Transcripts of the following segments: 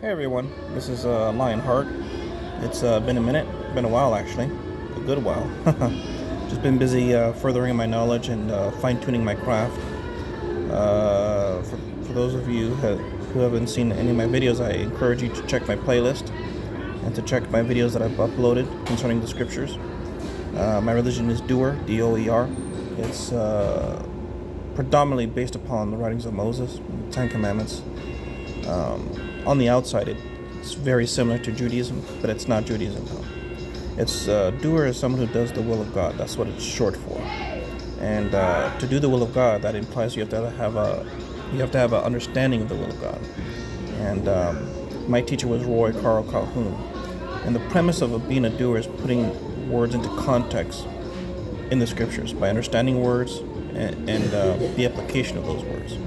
Hey everyone, this is Lionheart. It's been a minute, been a while actually, a good while. Just been busy furthering my knowledge and fine-tuning my craft. For those of you who haven't seen any of my videos, I encourage you to check my playlist and to check my videos that I've uploaded concerning the scriptures. My religion is Doer, D-O-E-R. It's predominantly based upon the writings of Moses, the Ten Commandments. On the outside, it's very similar to Judaism, but it's not Judaism. No. It's doer is someone who does the will of God. That's what it's short for. And to do the will of God, that implies you have to have an understanding of the will of God. And my teacher was Roy Carl Calhoun. And the premise of being a doer is putting words into context in the scriptures by understanding words and the application of those words.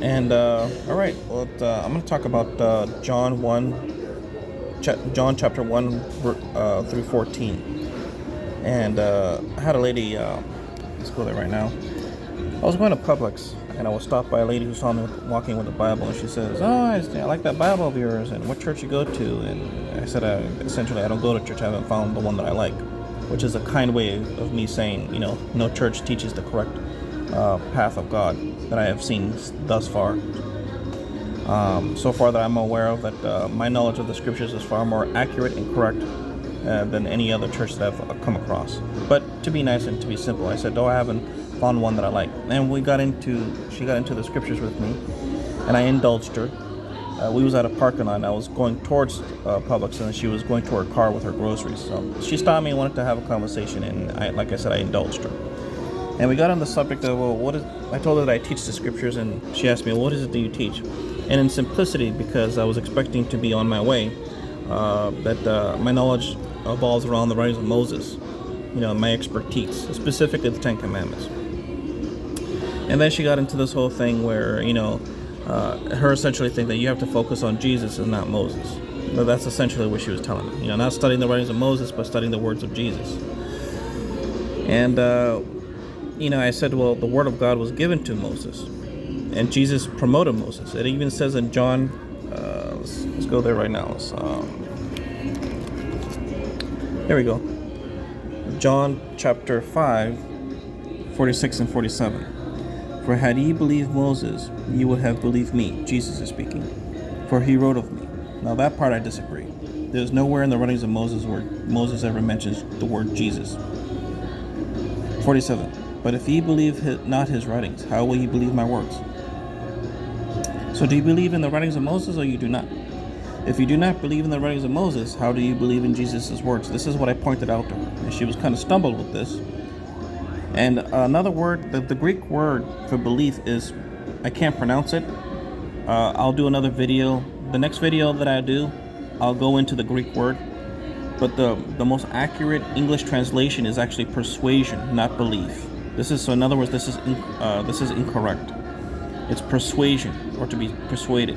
And all right, well, I'm going to talk about John chapter 1 through 14. And I had a lady, let's go there right now. I was going to Publix, and I was stopped by a lady who saw me walking with a Bible, and she says, I like that Bible of yours, and what church you go to? And I said, essentially, I don't go to church, I haven't found the one that I like, which is a kind way of me saying, no church teaches the correct path of God that I have seen thus far. So far that I'm aware of, that my knowledge of the scriptures is far more accurate and correct than any other church that I've come across. But to be nice and to be simple, I said, I haven't found one that I like. And she got into the scriptures with me, and I indulged her. We was at a parking lot, and I was going towards Publix, and she was going to her car with her groceries. So she stopped me and wanted to have a conversation, and like I said, I indulged her. And we got on the subject of, I told her that I teach the scriptures, and she asked me, what is it that you teach? And in simplicity, because I was expecting to be on my way, that my knowledge evolves around the writings of Moses, my expertise, specifically the Ten Commandments. And then she got into this whole thing where, her essentially think that you have to focus on Jesus and not Moses. But that's essentially what she was telling me. Not studying the writings of Moses, but studying the words of Jesus. And, I said, well, the word of God was given to Moses, and Jesus promoted Moses. It even says in John, let's go there right now. Here we go. John chapter 5, 46 and 47. For had ye believed Moses, ye would have believed me. Jesus is speaking. For he wrote of me. Now that part I disagree. There's nowhere in the writings of Moses where Moses ever mentions the word Jesus. 47. But if ye believe not his writings, how will ye believe my words? So do you believe in the writings of Moses, or you do not? If you do not believe in the writings of Moses, how do you believe in Jesus' words? This is what I pointed out to her, and she was kind of stumbled with this. And another word, the Greek word for belief is, I can't pronounce it. I'll do another video. The next video that I do, I'll go into the Greek word. But the most accurate English translation is actually persuasion, not belief. In other words, this is incorrect. It's persuasion, or to be persuaded.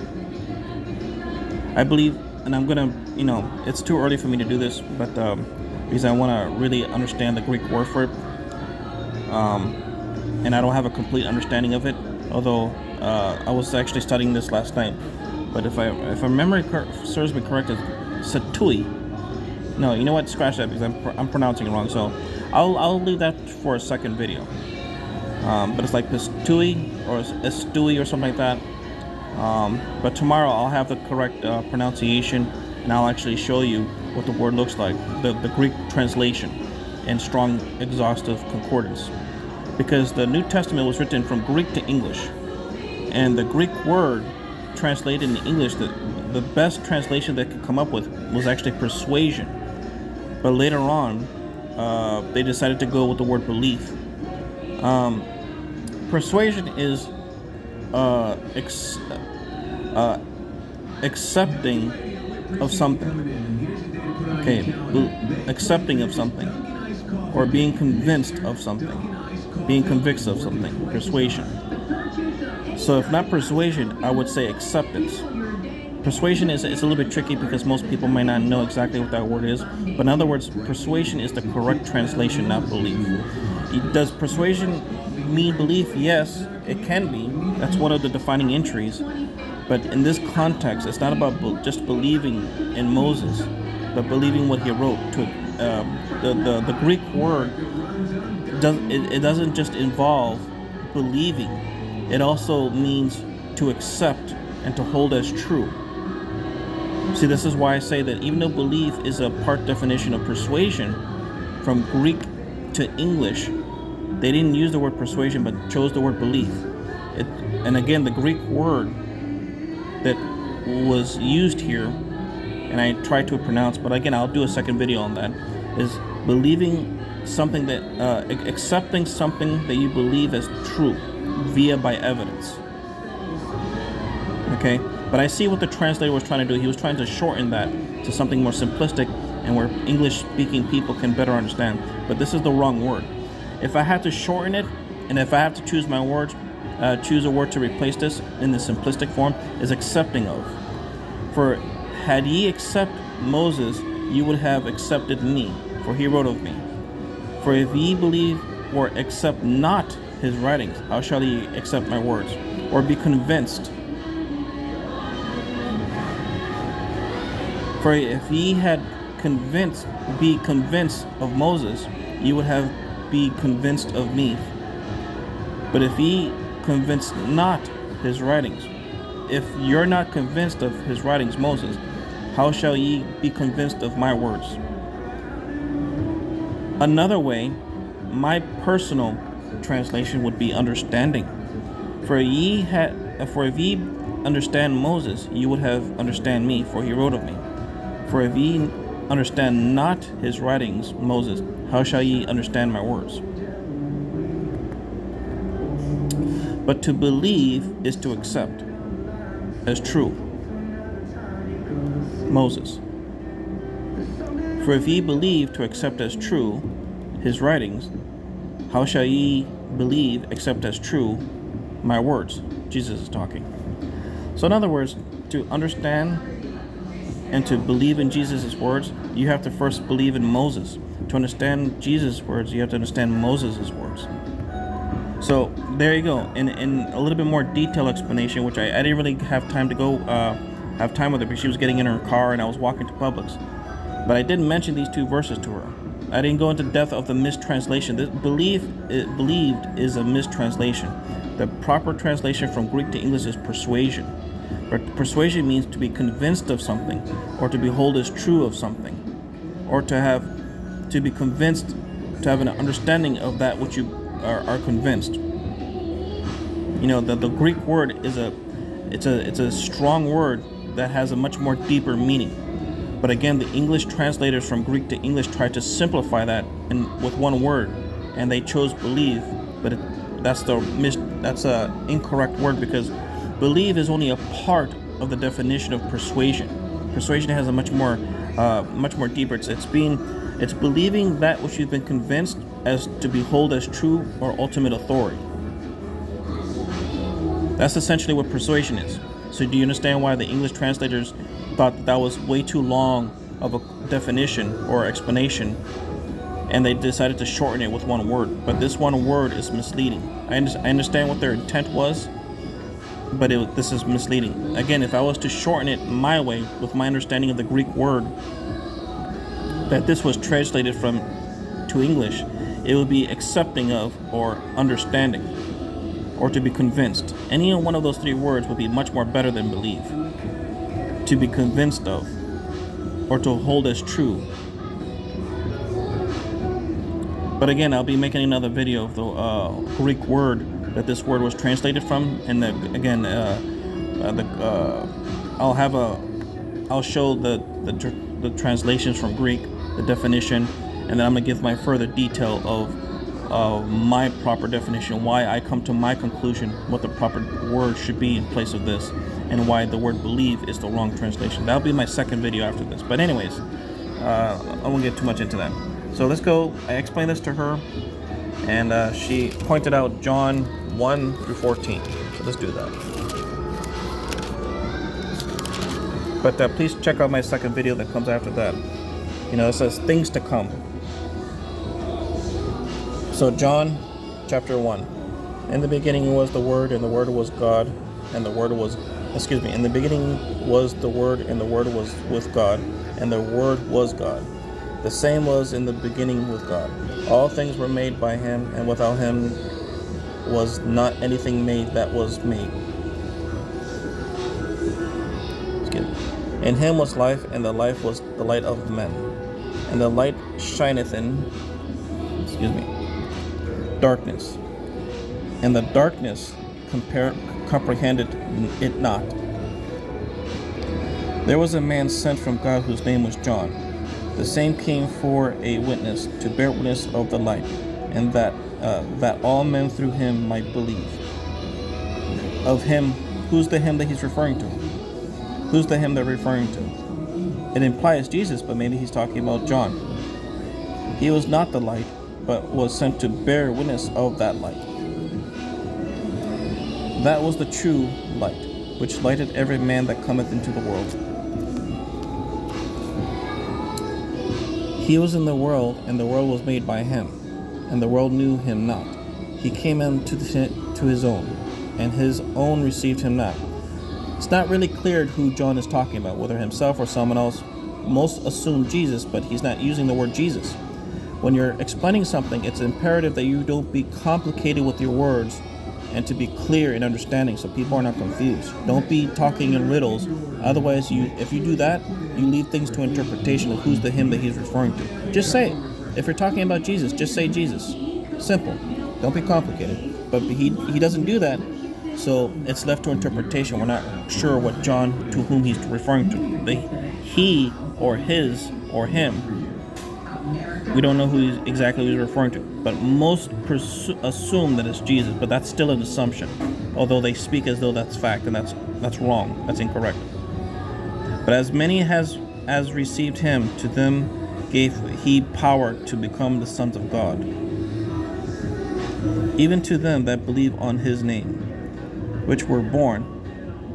I believe, and I'm gonna, it's too early for me to do this, but because I want to really understand the Greek word for it, and I don't have a complete understanding of it. Although I was actually studying this last night, but if my memory serves me correct, it's satui. No, you know what? Scratch that, because I'm pronouncing it wrong. So I'll leave that for a second video. But it's like pistui or estui or something like that. But tomorrow I'll have the correct pronunciation, and I'll actually show you what the word looks like, the Greek translation and strong exhaustive concordance. Because the New Testament was written from Greek to English, and the Greek word translated in English, the best translation they could come up with was actually persuasion. But later on, they decided to go with the word belief. Persuasion is accepting of something. Okay, accepting of something, or being convinced of something, being convinced of something. Persuasion. So if not persuasion, I would say acceptance. Persuasion it's a little bit tricky because most people might not know exactly what that word is. But in other words, persuasion is the correct translation, not belief. Does persuasion mean belief? Yes, it can be. That's one of the defining entries. But in this context, it's not about just believing in Moses, but believing what he wrote. The Greek word doesn't just involve believing. It also means to accept and to hold as true. See, this is why I say that even though belief is a part definition of persuasion, from Greek to English, they didn't use the word persuasion but chose the word belief. And again, the Greek word that was used here, and I tried to pronounce, but again, I'll do a second video on that, is believing something that, accepting something that you believe as true by evidence. Okay, but I see what the translator was trying to do. He was trying to shorten that to something more simplistic and where English-speaking people can better understand. But this is the wrong word. If I had to shorten it, and if I have to choose my words, choose a word to replace this in the simplistic form, is accepting of. For had ye accept Moses, you would have accepted me, for he wrote of me. For if ye believe or accept not his writings, how shall ye accept my words, or be convinced? For if ye had be convinced of Moses, you would have be convinced of me. But if ye convinced not his writings, if you're not convinced of his writings, Moses, how shall ye be convinced of my words? Another way, my personal translation would be understanding. For if ye understand Moses, you would have understand me, for he wrote of me. For if ye understand not his writings, Moses, how shall ye understand my words? But to believe is to accept as true Moses. For if ye believe to accept as true his writings, how shall ye believe accept as true my words? Jesus is talking. So in other words, to understand and to believe in Jesus' words, you have to first believe in Moses. To understand Jesus' words, you have to understand Moses' words. So there you go. In a little bit more detailed explanation, which I didn't really have time to go have time with her because she was getting in her car and I was walking to Publix. But I did mention these two verses to her. I didn't go into depth of the mistranslation. Believed is a mistranslation. The proper translation from Greek to English is persuasion. But persuasion means to be convinced of something, or to behold as true of something, or to be convinced, to have an understanding of that which you are convinced. You know, the Greek word is it's a strong word that has a much more deeper meaning. But again, the English translators from Greek to English tried to simplify that with one word, and they chose believe. But that's an incorrect word, because believe is only a part of the definition of persuasion. Persuasion has a much more deeper. It's believing that which you've been convinced as to behold as true or ultimate authority. That's essentially what persuasion is. So do you understand why the English translators thought that was way too long of a definition or explanation, and they decided to shorten it with one word? But this one word is misleading. I understand what their intent was, but this is misleading. Again, if I was to shorten it my way, with my understanding of the Greek word that this was translated from to English, it would be accepting of, or understanding, or to be convinced. Any one of those three words would be much more better than believe. To be convinced of, or to hold as true. But again, I'll be making another video of the Greek word that this word was translated from, and I'll show the translations from Greek, the definition, and then I'm gonna give my further detail of my proper definition, why I come to my conclusion, what the proper word should be in place of this, and why the word believe is the wrong translation. That'll be my second video after this. But anyways, I won't get too much into that. So let's go. I explained this to her, and she pointed out John 1 through 14. So let's do that. But please check out my second video that comes after that. You know, it says things to come. So John chapter 1. In the beginning was the Word, and the Word was God, and the Word was, in the beginning was the Word, and the Word was with God, and the Word was God. The same was in the beginning with God. All things were made by him, and without him was not anything made that was made. In him was life, and the life was the light of men. And the light shineth in darkness, and the darkness comprehended it not. There was a man sent from God whose name was John. The same came for a witness, to bear witness of the light, and that all men through him might believe. Of him, who's the him that he's referring to? Who's the him they're referring to? It implies Jesus, but maybe he's talking about John. He was not the light, but was sent to bear witness of that light. That was the true light, which lighted every man that cometh into the world. He was in the world, and the world was made by him, and the world knew him not. He came unto his own, and his own received him not. It's not really clear who John is talking about, whether himself or someone else. Most assume Jesus, but he's not using the word Jesus. When you're explaining something, it's imperative that you don't be complicated with your words and to be clear in understanding so people are not confused. Don't be talking in riddles. Otherwise, if you do that, you leave things to interpretation of who's the him that he's referring to. Just say it. If you're talking about Jesus, just say Jesus. Simple. Don't be complicated. But he doesn't do that, so it's left to interpretation. We're not sure what John, to whom he's referring to. He or his or him. We don't know who exactly he's referring to, but most assume that it's Jesus, but that's still an assumption, although they speak as though that's fact, and that's wrong, that's incorrect. But as many as received him, to them gave he power to become the sons of God, even to them that believe on his name, which were born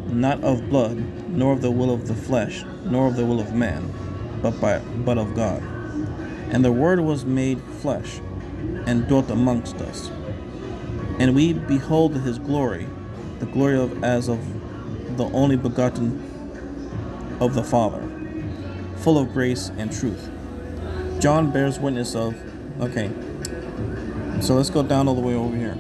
not of blood, nor of the will of the flesh, nor of the will of man, but of God. And the Word was made flesh, and dwelt amongst us. And we behold his glory, the glory as of the only begotten of the Father, full of grace and truth. John bears witness of... Okay, so let's go down all the way over here.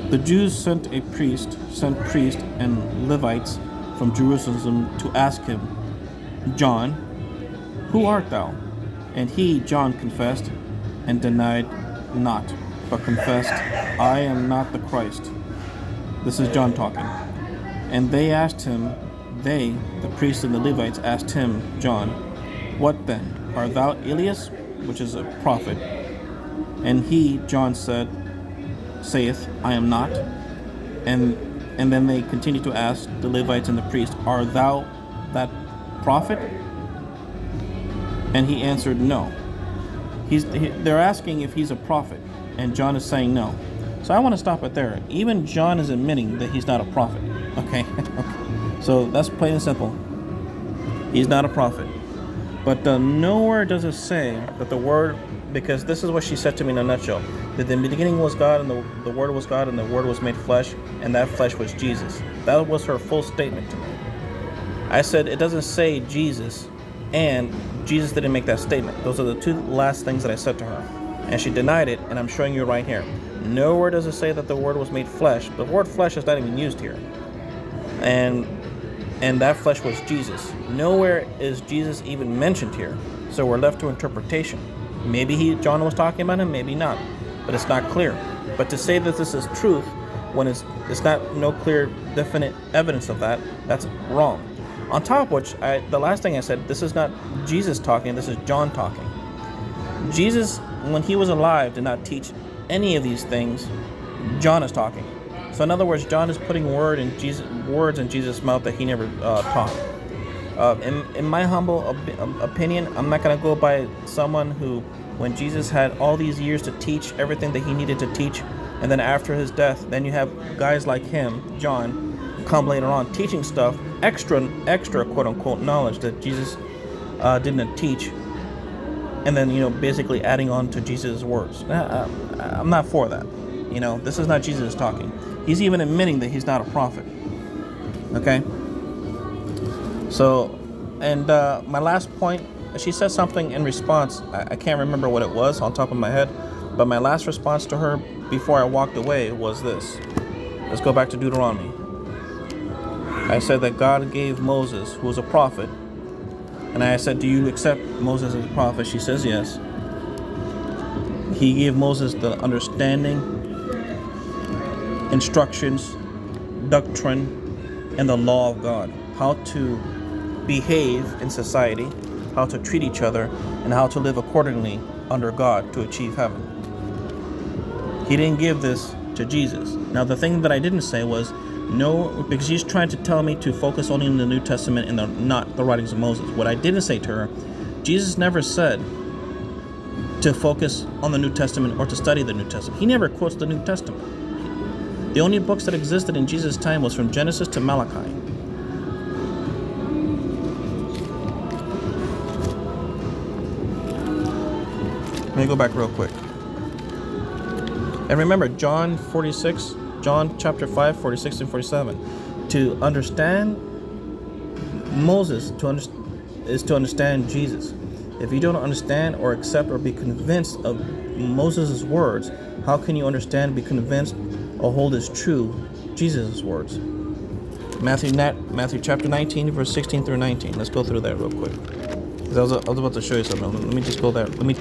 The Jews sent priests and Levites from Jerusalem to ask him, John, who art thou? And he, John, confessed and denied not, but confessed, I am not the Christ. This is John talking. And they asked him, the priests and the Levites asked him, John, what then? Art thou Elias? Which is a prophet. And he, John, saith, I am not. And then they continue to ask the Levites and the priest, art thou that prophet? And he answered, no. They're asking if he's a prophet, and John is saying no. So I want to stop it there. Even John is admitting that he's not a prophet. Okay? So that's plain and simple. He's not a prophet. But nowhere does it say that the Word, because this is what she said to me in a nutshell, that in the beginning was God, and the Word was God, and the Word was made flesh, and that flesh was Jesus. That was her full statement to me. I said, it doesn't say Jesus, and Jesus didn't make that statement. Those are the two last things that I said to her. And she denied it, and I'm showing you right here. Nowhere does it say that the Word was made flesh. The word flesh is not even used here. And that flesh was Jesus. Nowhere is Jesus even mentioned here. So we're left to interpretation. Maybe John was talking about him, maybe not. But it's not clear. But to say that this is truth when it's not no clear, definite evidence of that, that's wrong. On top of which, the last thing I said, this is not Jesus talking, this is John talking. Jesus, when he was alive, did not teach any of these things. John is talking. So in other words, John is putting words in Jesus' mouth that he never taught. In my humble opinion, I'm not going to go by someone who, when Jesus had all these years to teach everything that he needed to teach, and then after his death, then you have guys like him, John, come later on teaching stuff, extra quote-unquote knowledge that Jesus didn't teach. and then, basically adding on to Jesus' words. I'm not for that. This is not Jesus talking. He's even admitting that he's not a prophet. Okay? So, and my last point, she said something in response. I can't remember what it was on top of my head, but my last response to her before I walked away was this. Let's go back to Deuteronomy. I said that God gave Moses, who was a prophet, and I said, do you accept Moses as a prophet? She says yes. He gave Moses the understanding, instructions, doctrine, and the law of God. How to behave in society, how to treat each other, and how to live accordingly under God to achieve heaven. He didn't give this to Jesus. Now, the thing that I didn't say was, no, because she's trying to tell me to focus only on the New Testament and not the writings of Moses. What I didn't say to her, Jesus never said to focus on the New Testament or to study the New Testament. He never quotes the New Testament. The only books that existed in Jesus' time was from Genesis to Malachi. Let me go back real quick. And remember, John chapter 5, 46 and 47. To understand Moses is to understand Jesus. If you don't understand or accept or be convinced of Moses' words, how can you understand, be convinced, or hold as true Jesus' words? Matthew chapter 19, verse 16 through 19. Let's go through that real quick. I was about to show you something. Let me just go there. Let me tell